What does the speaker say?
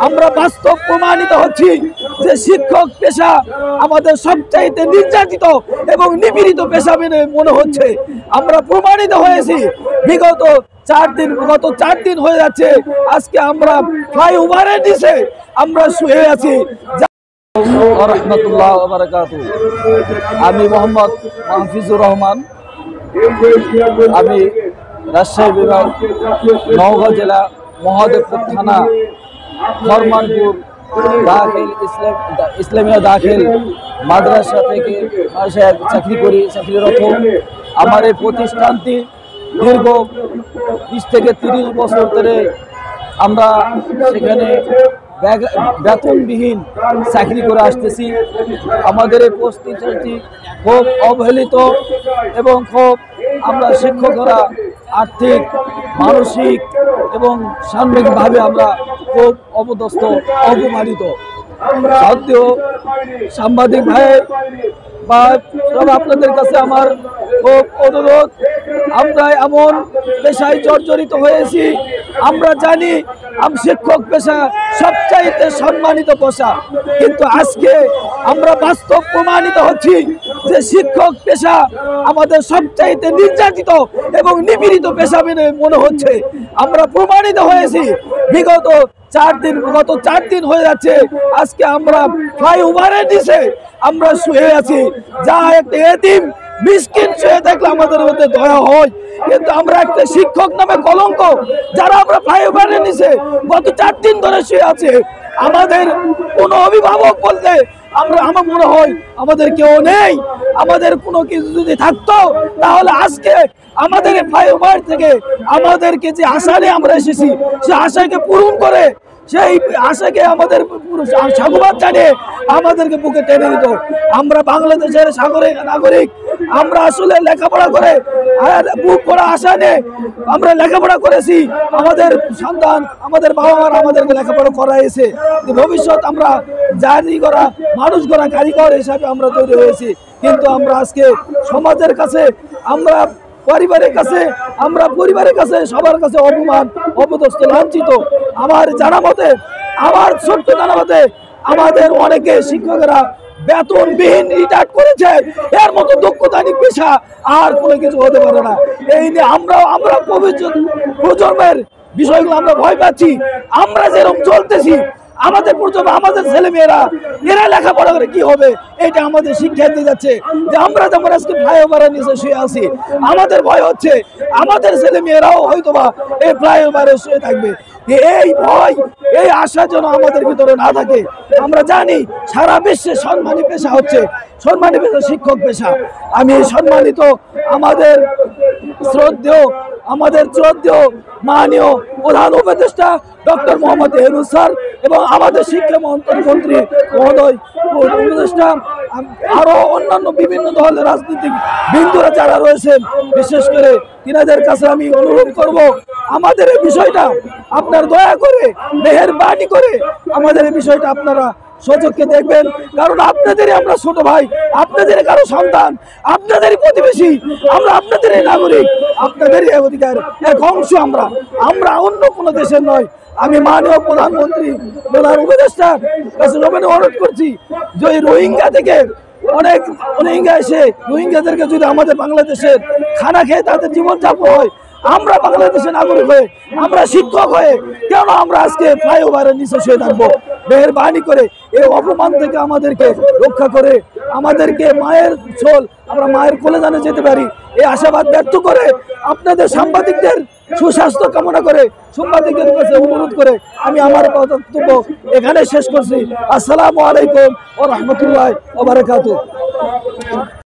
আমরা বাস্তব প্রমাণিত হচ্ছি যে শিক্ষক পেশা আমাদের সবচাইতে নির্যাতিত এবং নিপীড়িত পেশা মনে হচ্ছে। আমরা প্রমাণিত হয়েছি বিগত গত 4 দিন হয়ে যাচ্ছে। আজকে আমরা ফ্লাইওভারের নিচে আমরা শুয়ে আছি। রহমতুল্লাহ ওয়া বারাকাতুহু। আমি মোহাম্মদ মাহফিজুর রহমান। আমি রাজশাহী বিভাগ নওগাঁ জেলা মহাদেবপুর থানা ফরমানপুর দাখিল ইসলামিয়া দাখিল মাদ্রাসা থেকে চাকরি করি, চাকরিরত। আমার এই প্রতিষ্ঠানটি দীর্ঘ 20 থেকে 30 বছর ধরে আমরা সেখানে বেতনবিহীন চাকরি করে আসতেছি। আমাদের এই প্রতিষ্ঠানটি খুব অবহেলিত এবং খুব আমরা শিক্ষকরা আর্থিক, মানসিক এবং সামগ্রিকভাবে আমরা খুব অপদস্থ, অপমানিত। সত্ত্বেও সাংবাদিক ভাই বা সব আপনাদের কাছে আমার খুব অনুরোধ, আমরা এমন পেশায় জর্জরিত হয়েছি। আমরা জানি শিক্ষক পেশা সবচাইতে সম্মানিত পেশা, কিন্তু আজকে আমরা বাস্তব প্রমাণিত হচ্ছি যে শিক্ষক পেশা আমাদের সবচাইতে নির্যাতিত এবং নিপীড়িত পেশা মনে হচ্ছে। আমরা প্রমাণিত হয়েছি বিগত 4 দিন হয়ে যাচ্ছে। আজকে আমরা ফ্লাইওভারের নিচে আমরা শুয়ে আছি। যা একটা এতিম মিসকিন শুয়ে থাকলে আমাদের মধ্যে দয়া হয়, কিন্তু আমরা একটা শিক্ষক নামে কলঙ্ক যারা আমরা ফ্লাইওভারের নিচে গত 4 দিন ধরে শুয়ে আছে। আমাদের কোনো অভিভাবক বলতে আমার মনে হয় আমাদের কেউ নেই। আমাদের কোনো কিছু যদি থাকতো তাহলে আজকে আমাদের ফ্লাইওভার থেকে আমাদেরকে যে আশা নিয়ে আমরা এসেছি সে আশাকে পূরণ করে, সেই আশাকে আমাদের সাধুবাদ জানিয়ে আমাদেরকে বুকে টেনে দিত। আমরা বাংলাদেশের নাগরিক। আমরা আসলে লেখাপড়া করে বুক করা আশা নিয়ে আমরা লেখাপড়া করেছি। আমাদের সন্তান, আমাদের বাবা মারা আমাদেরকে লেখাপড়া করাইছে। ভবিষ্যৎ আমরা জাতি করা, মানুষ গড়া কারিগর হিসাবে আমরা তৈরি হয়েছি। কিন্তু আমরা আজকে সমাজের কাছে, আমরা পরিবারের কাছে সবার কাছে অপমান, অপদস্থ, লাঞ্ছিত। আমার জানা মতে, আমার সত্য জানা মতে আমাদের অনেকে শিক্ষকেরা বেতনবিহীন রিটায়ার করেছে। এর মতো দক্ষতানিক পেশা আর কোনো কিছু হতে পারে না। এই নিয়ে আমরা প্রজন্মের বিষয়গুলো আমরা ভয় পাচ্ছি। আমরা যেরকম চলতেছি আমাদের প্রজন্ম, আমাদের ছেলে মেয়েরা এরা লেখাপড়া করে কি হবে, এটা আমাদের শিক্ষা দিয়ে যাচ্ছে। যে আমরা যেমন আজকে ফ্লাইওভারের নিচে শুয়ে আছি, আমাদের ভয় হচ্ছে আমাদের ছেলে মেয়েরাও হয়তোবা এই ফ্লাইওভারে শুয়ে থাকবে। এই ভয়, এই আশা যেন আমাদের ভিতরে না থাকে। আমরা জানি সারা বিশ্বে সম্মানী পেশা হচ্ছে সম্মানী পেশা শিক্ষক পেশা। আমি সম্মানিত আমাদের শ্রদ্ধেয় মাননীয় প্রধান উপদেষ্টা ডক্টর মোহাম্মদ ইউনূস স্যার এবং আমাদের শিক্ষা মন্ত্রী মহোদয় উপদেষ্টা, আরো অন্যান্য বিভিন্ন দলের রাজনৈতিক বিন্দুরা যারা রয়েছেন, বিশেষ করে তিনাদের কাছে আমি অনুরোধ করব আমাদের এই বিষয়টা আপনার দয়া করে, মেহেরবানি করে আমাদের এই বিষয়টা আপনারা সচক্ষে দেখবেন। কারণ আপনাদেরই আমরা ছোট ভাই, আপনাদের কারো সন্তান, আপনাদেরই প্রতিবেশী, আমরা আপনাদেরই নাগরিক, আপনাদেরই অধিকার এক অংশ। আমরা অন্য কোনো দেশের নয়। আমি মাননীয় প্রধানমন্ত্রী, প্রধান উপদেষ্টার কাছে অনুরোধ করছি যে ওই রোহিঙ্গা থেকে অনেক রোহিঙ্গা এসে রোহিঙ্গাদেরকে যদি আমাদের বাংলাদেশের খানা খেয়ে তাদের জীবনযাপন হয়, আমরা বাংলাদেশের নাগরিক হয়ে, আমরা শিক্ষক হয়ে কেন আমরা আজকে ফ্লাইওভারের নিচে শুয়ে থাকবো? মেহেরবানি করে এই অপমান থেকে আমাদেরকে রক্ষা করে আমাদেরকে মায়ের ছোল, আমরা মায়ের কোলে জানে যেতে পারি, এই আশাবাদ ব্যক্ত করে আপনাদের সাংবাদিকদের সুস্বাস্থ্য কামনা করে, সাংবাদিকদের কাছে অনুরোধ করে আমি আমার বক্তব্য এখানে শেষ করছি। আসসালামু আলাইকুম ওয়া রাহমাতুল্লাহি ওয়া বারাকাতুহু।